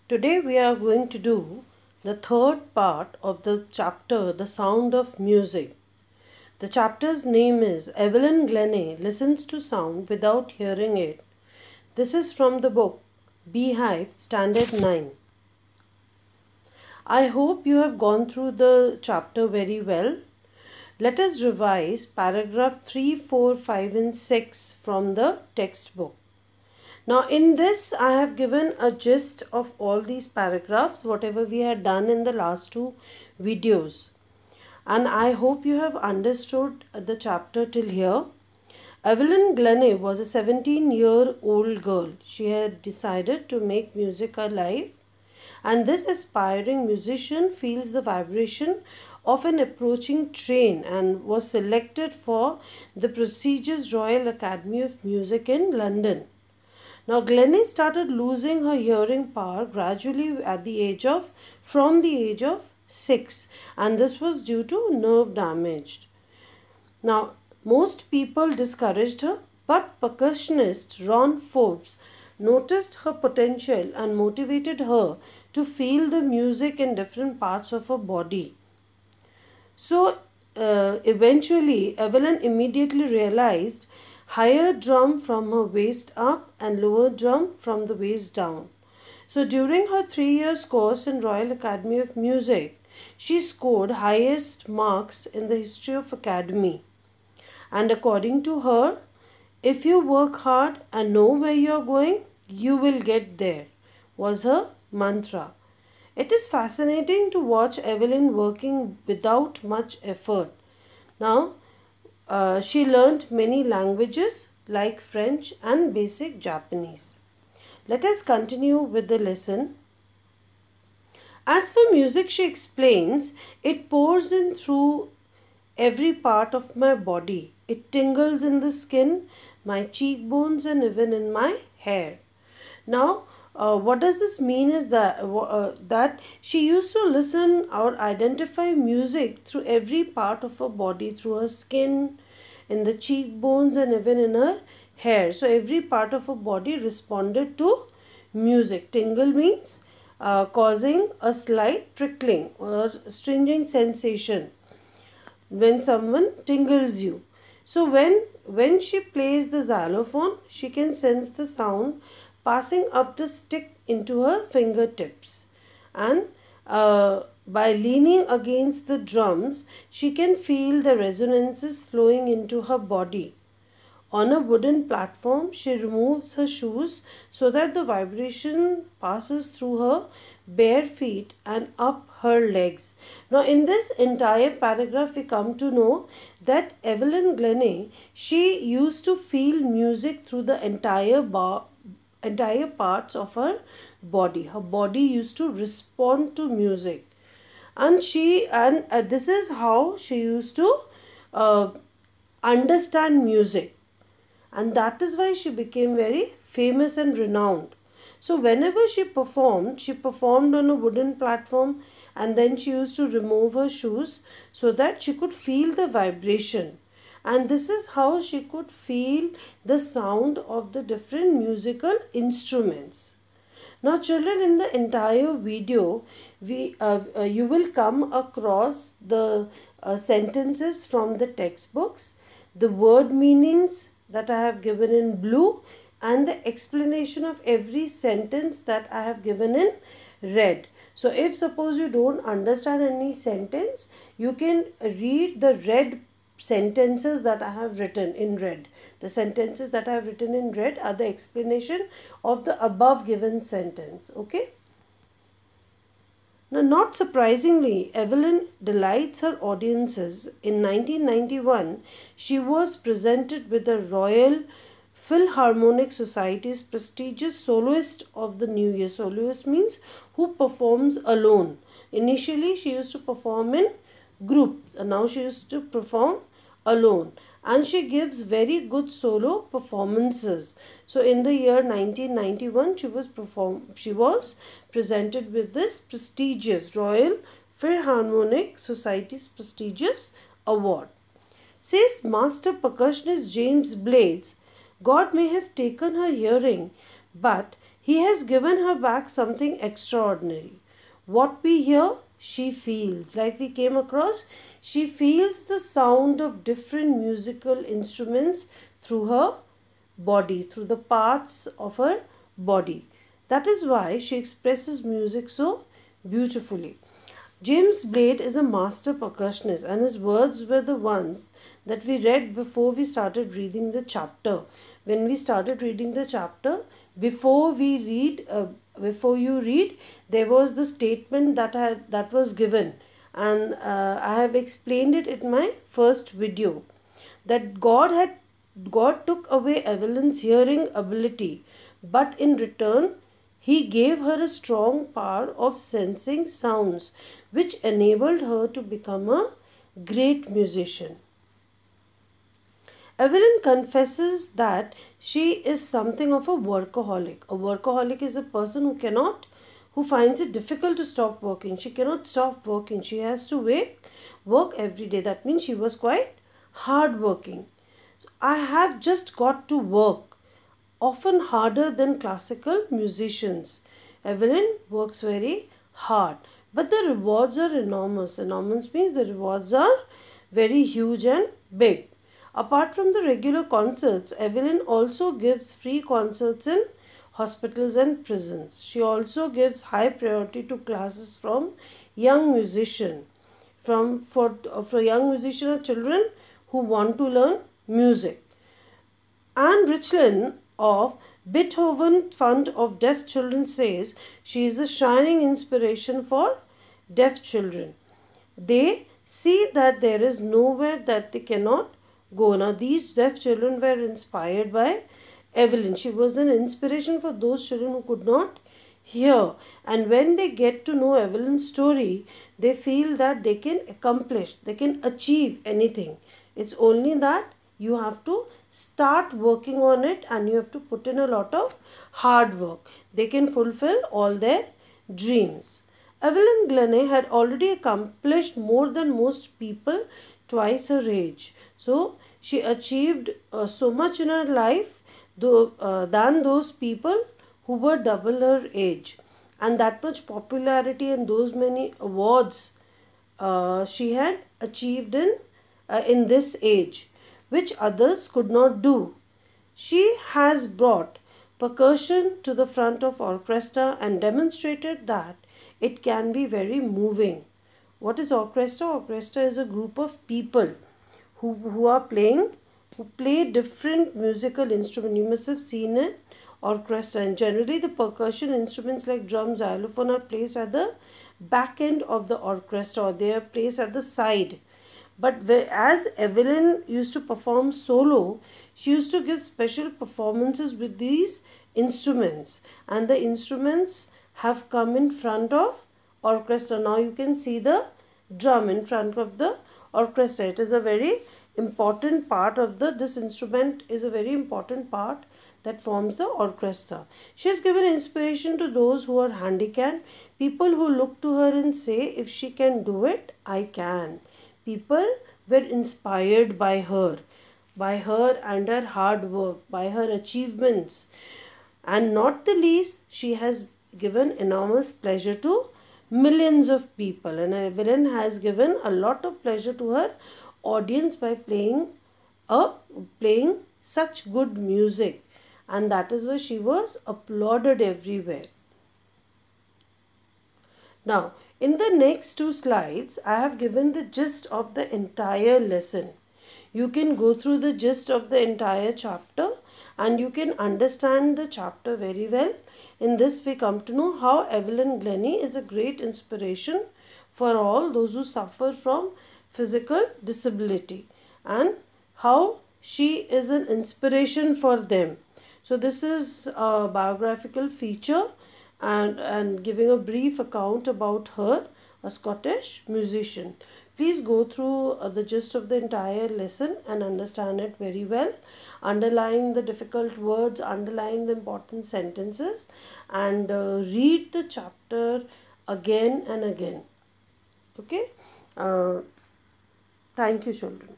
Today we are going to do the third part of the chapter, The Sound of Music. The chapter's name is Evelyn Glennie Listens to Sound Without Hearing It. This is from the book Beehive Standard 9. I hope you have gone through the chapter very well. Let us revise paragraph 3, 4, 5 and 6 from the textbook. Now in this I have given a gist of all these paragraphs, whatever we had done in the last two videos. And I hope you have understood the chapter till here. Evelyn Glennie was a 17-year-old girl. She had decided to make music her life. And this aspiring musician feels the vibration of an approaching train and was selected for the prestigious Royal Academy of Music in London. Now Glennie started losing her hearing power gradually from the age of 6, and this was due to nerve damage. Now most people discouraged her, but percussionist Ron Forbes noticed her potential and motivated her to feel the music in different parts of her body. So eventually Evelyn immediately realized higher drum from her waist up and lower drum from the waist down. So during her 3 years course in Royal Academy of Music, she scored highest marks in the history of Academy. And according to her, if you work hard and know where you are going, you will get there, was her mantra. It is fascinating to watch Evelyn working without much effort. Now, she learned many languages like French and basic Japanese. Let us continue with the lesson. As for music, she explains, it pours in through every part of my body. It tingles in the skin, my cheekbones and even in my hair. Now, what does this mean is that she used to listen or identify music through every part of her body, through her skin, in the cheekbones and even in her hair. So every part of her body responded to music. Tingle means causing a slight prickling or stinging sensation when someone tingles you. So when she plays the xylophone, she can sense the sound passing up the stick into her fingertips, and by leaning against the drums, she can feel the resonances flowing into her body. On a wooden platform, she removes her shoes so that the vibration passes through her bare feet and up her legs. Now in this entire paragraph we come to know that Evelyn Glennie, she used to feel music through the entire parts of her body. Her body used to respond to music, and this is how she used to understand music, and that is why she became very famous and renowned. So whenever she performed on a wooden platform, and then she used to remove her shoes so that she could feel the vibration. And this is how she could feel the sound of the different musical instruments. Now children, in the entire video, you will come across the sentences from the textbooks, the word meanings that I have given in blue, and the explanation of every sentence that I have given in red. So if suppose you don't understand any sentence, you can read the red sentences that I have written in red. The sentences that I have written in red are the explanation of the above given sentence. Okay. Now, not surprisingly, Evelyn delights her audiences. In 1991, she was presented with the Royal Philharmonic Society's prestigious Soloist of the New Year. Soloist means who performs alone. Initially, she used to perform in group, and now she used to perform alone, and she gives very good solo performances. So in the year 1991, she was presented with this prestigious Royal Philharmonic Society's prestigious award. Says master percussionist James Blades, God may have taken her hearing, but He has given her back something extraordinary. What we hear, she feels. Like we came across, she feels the sound of different musical instruments through her body, through the parts of her body. That is why she expresses music so beautifully. James Blade is a master percussionist, and his words were the ones that we read before we started reading the chapter. When we started reading the chapter, before you read, there was the statement that was given, and I have explained it in my first video, that God took away Evelyn's hearing ability, but in return he gave her a strong power of sensing sounds, which enabled her to become a great musician. Evelyn confesses that she is something of a workaholic. A workaholic is a person who finds it difficult to stop working. She cannot stop working. She has to work every day. That means she was quite hard working. I have just got to work, often harder than classical musicians. Evelyn works very hard, but the rewards are enormous. Enormous means the rewards are very huge and big. Apart from the regular concerts, Evelyn also gives free concerts in hospitals and prisons. She also gives high priority to classes from young musicians, for young musician or children who want to learn music. Anne Richland of Beethoven Fund of Deaf Children says she is a shining inspiration for deaf children. They see that there is nowhere that they cannot go. Now, these deaf children were inspired by Evelyn. She was an inspiration for those children who could not hear. And when they get to know Evelyn's story, they feel that they can accomplish, they can achieve anything. It's only that you have to start working on it, and you have to put in a lot of hard work. They can fulfill all their dreams. Evelyn Glennie had already accomplished more than most people twice her age. So she achieved so much in her life than those people who were double her age. And that much popularity and those many awards she had achieved in this age, which others could not do. She has brought percussion to the front of orchestra and demonstrated that it can be very moving. What is orchestra? Orchestra is a group of people who play different musical instruments. You must have seen an orchestra, and generally the percussion instruments like drum, xylophone are placed at the back end of the orchestra, or they are placed at the side. But as Evelyn used to perform solo, she used to give special performances with these instruments, and the instruments have come in front of orchestra. Now you can see the drum in front of the orchestra. It is a very important part of this instrument is a very important part that forms the orchestra. She has given inspiration to those who are handicapped, people who look to her and say, if she can do it, I can. People were inspired by her and her hard work, by her achievements. And not the least, she has given enormous pleasure to millions of people. And Evelyn has given a lot of pleasure to her audience by playing such good music. And that is why she was applauded everywhere. Now, in the next 2 slides, I have given the gist of the entire lesson. You can go through the gist of the entire chapter and you can understand the chapter very well. In this, we come to know how Evelyn Glennie is a great inspiration for all those who suffer from physical disability and how she is an inspiration for them. So this is a biographical feature and giving a brief account about her, a Scottish musician. Please go through the gist of the entire lesson and understand it very well. Underline the difficult words, underline the important sentences, and read the chapter again and again. Okay? Thank you, children.